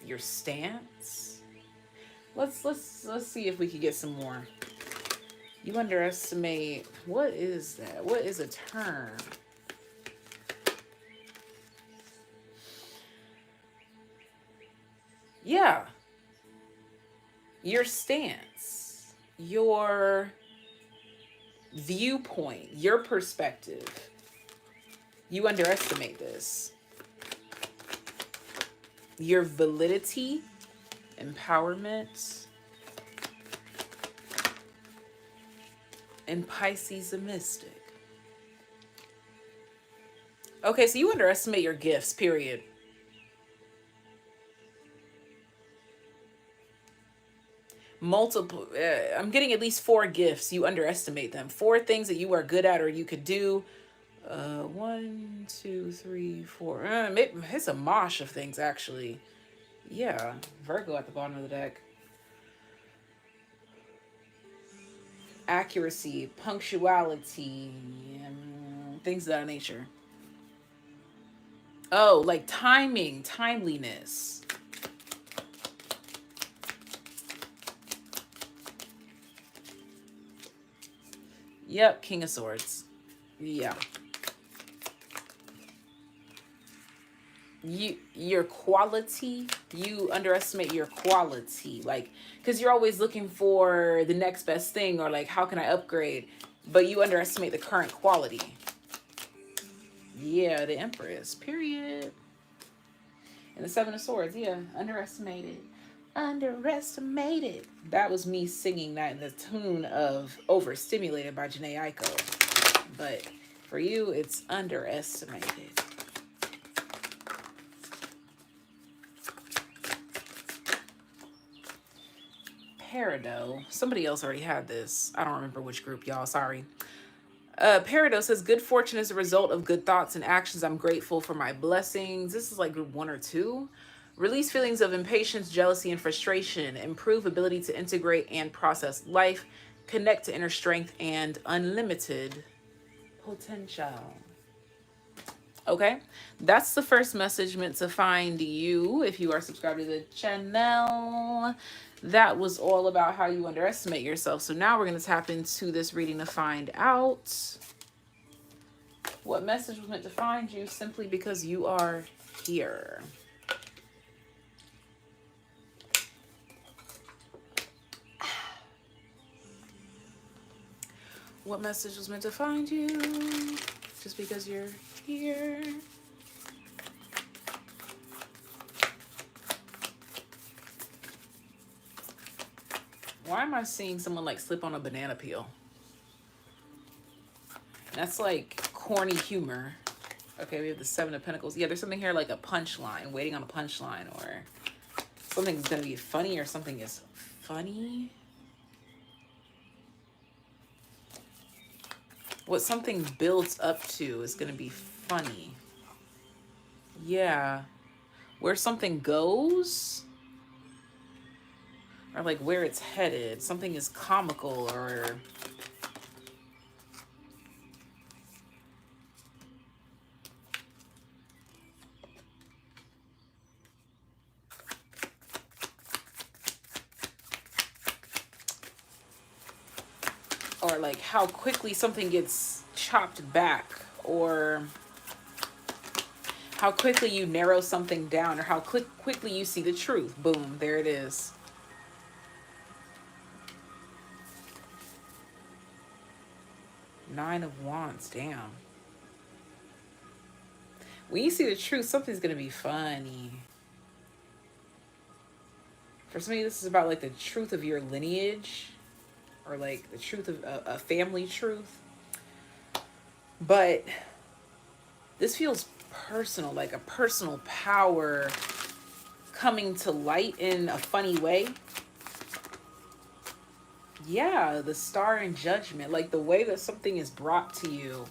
your stance. Let's see if we can get some more. You underestimate, what is that? What is a term? Yeah. Your stance, your viewpoint, your perspective. You underestimate this. Your validity, empowerment, and Pisces, a mystic. Okay, so you underestimate your gifts, period. Multiple, I'm getting at least 4 gifts. You underestimate them. 4 things that you are good at or you could do. 1, 2, 3, 4. It's a mosh of things, actually. Yeah, Virgo at the bottom of the deck. Accuracy, punctuality, things of that nature. Oh, like timing, timeliness. Yep, King of Swords. Yeah. Your quality, you underestimate your quality, like, because you're always looking for the next best thing, or like, how can I upgrade, but you underestimate the current quality. Yeah, the Empress, period. And the 7 of Swords, yeah, underestimated. Underestimated. That was me singing that in the tune of Overstimulated by Jhené Aiko. But for you, it's underestimated. Peridot. Somebody else already had this. I don't remember which group, y'all. Sorry. Peridot says, good fortune is a result of good thoughts and actions. I'm grateful for my blessings. This is like group 1 or 2. Release feelings of impatience, jealousy, and frustration. Improve ability to integrate and process life. Connect to inner strength and unlimited potential. Okay, that's the first message meant to find you. If you are subscribed to the channel, that was all about how you underestimate yourself. So now we're going to tap into this reading to find out what message was meant to find you, simply because you are here. What message was meant to find you just because you're here? Why am I seeing someone like slip on a banana peel? That's like corny humor. Okay, we have the Seven of Pentacles. Yeah, there's something here like a punchline, waiting on a punchline, or something's gonna be funny, or something is funny. What something builds up to is gonna be funny. Yeah. Where something goes, or like where it's headed, something is comical, or like how quickly something gets chopped back, or how quickly you narrow something down, or how quickly you see the truth. Boom, there it is. Nine of Wands, damn. When you see the truth, something's gonna be funny. For some of you, this is about like the truth of your lineage, or like the truth of a family truth. But this feels personal, like a personal power coming to light in a funny way. Yeah, the Star and Judgment, like the way that something is brought to you,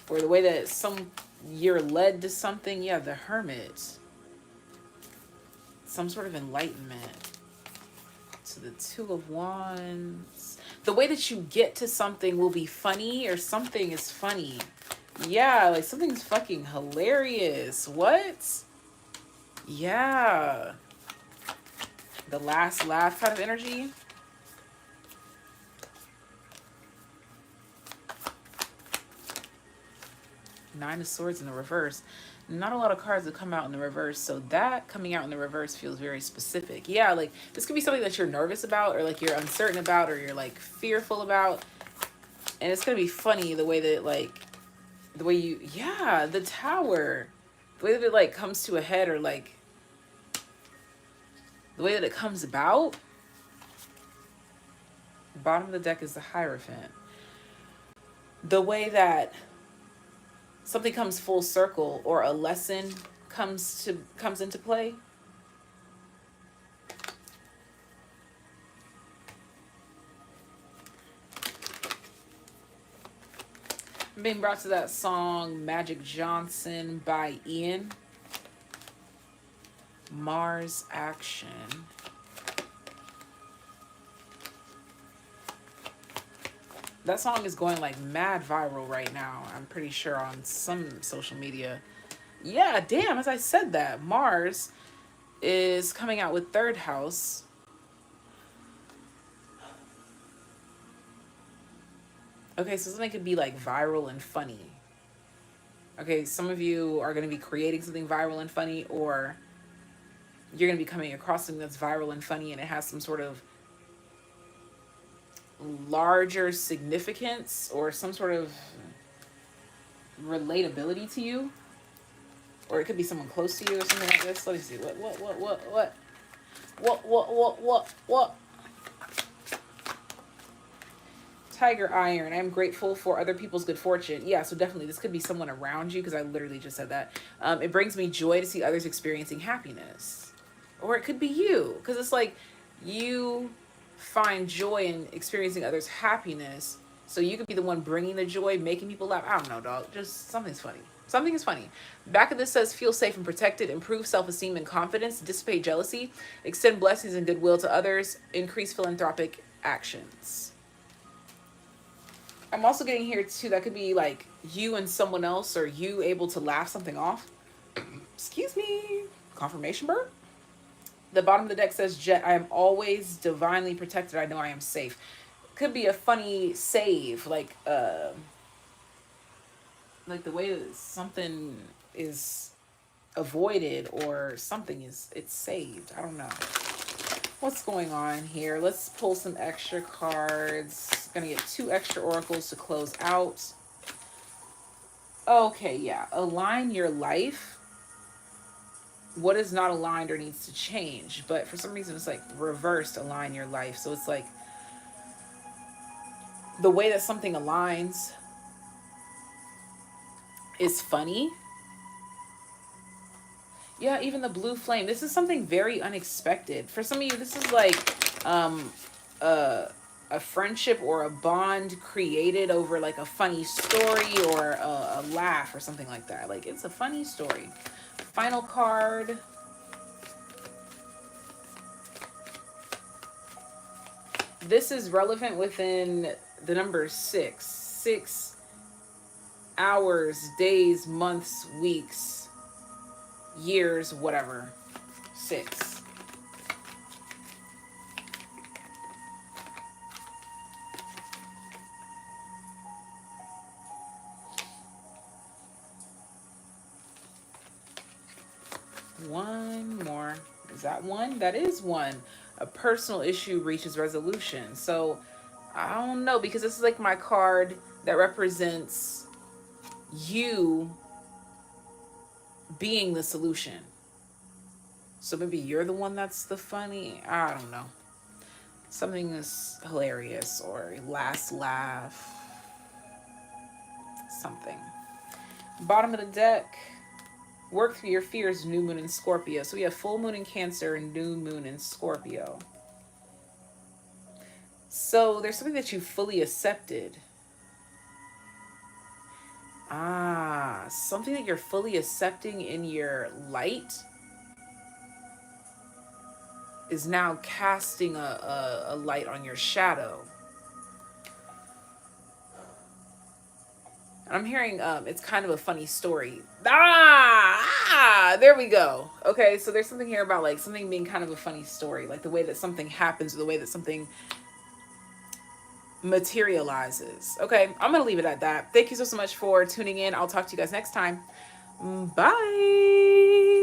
or the way that you're led to something. Yeah, the Hermit, some sort of enlightenment. So the Two of Wands, the way that you get to something will be funny, or something is funny. Yeah, like something's fucking hilarious. What? Yeah. The last laugh kind of energy. Nine of Swords in the reverse. Not a lot of cards that come out in the reverse, so that coming out in the reverse feels very specific. Yeah, like this could be something that you're nervous about, or like you're uncertain about, or you're like fearful about, and it's gonna be funny the way that like the way you, yeah, the Tower, the way that it like comes to a head, or like the way that it comes about. The bottom of the deck is the Hierophant. The way that something comes full circle, or a lesson comes into play. I'm being brought to that song Magic Johnson by Ian. Mars Action. That song is going like mad viral right now, I'm pretty sure, on some social media. Yeah, damn, as I said that, Mars is coming out with Third House. Okay, so something could be like viral and funny. Okay, some of you are going to be creating something viral and funny, or you're going to be coming across something that's viral and funny, and it has some sort of larger significance, or some sort of relatability to you. Or it could be someone close to you, or something like this. Let me see. What? Tiger Iron. I am grateful for other people's good fortune. Yeah, so definitely this could be someone around you, because I literally just said that. It brings me joy to see others experiencing happiness. Or it could be you, because it's like you find joy in experiencing others' happiness. So you could be the one bringing the joy, making people laugh. I don't know, dog. Just something's funny. Something is funny. Back of this says, feel safe and protected, improve self-esteem and confidence, dissipate jealousy, extend blessings and goodwill to others, increase philanthropic actions. I'm also getting here too, that could be like you and someone else, or you able to laugh something off. Excuse me. Confirmation burp. The bottom of the deck says, Jet, I am always divinely protected. I know I am safe. Could be a funny save, like the way that something is avoided, or something it's saved. I don't know what's going on here. Let's pull some extra cards. Gonna get 2 extra oracles to close out. Okay, yeah, align your life. What is not aligned or needs to change, but for some reason it's like reversed, align your life. So it's like the way that something aligns is funny. Yeah, even the blue flame. This is something very unexpected. For some of you, this is like a, a friendship or a bond created over like a funny story or a laugh or something like that. Like, it's a funny story. Final card. This is relevant within the number 6. 6 hours, days, months, weeks, years, whatever. 6. One more. Is that one? That is one. A personal issue reaches resolution. So I don't know, because this is like my card that represents you being the solution. So maybe you're the one that's the funny. I don't know. Something is hilarious or last laugh. Something. Bottom of the deck. Work through your fears, new moon in Scorpio. So we have full moon in Cancer and new moon in Scorpio. So there's something that you fully accepted. Something that you're fully accepting in your light is now casting a light on your shadow. I'm hearing it's kind of a funny story. There we go. Okay, so there's something here about like something being kind of a funny story, like the way that something happens or the way that something materializes. Okay, I'm gonna leave it at that. Thank you so much for tuning in. I'll talk to you guys next time. Bye.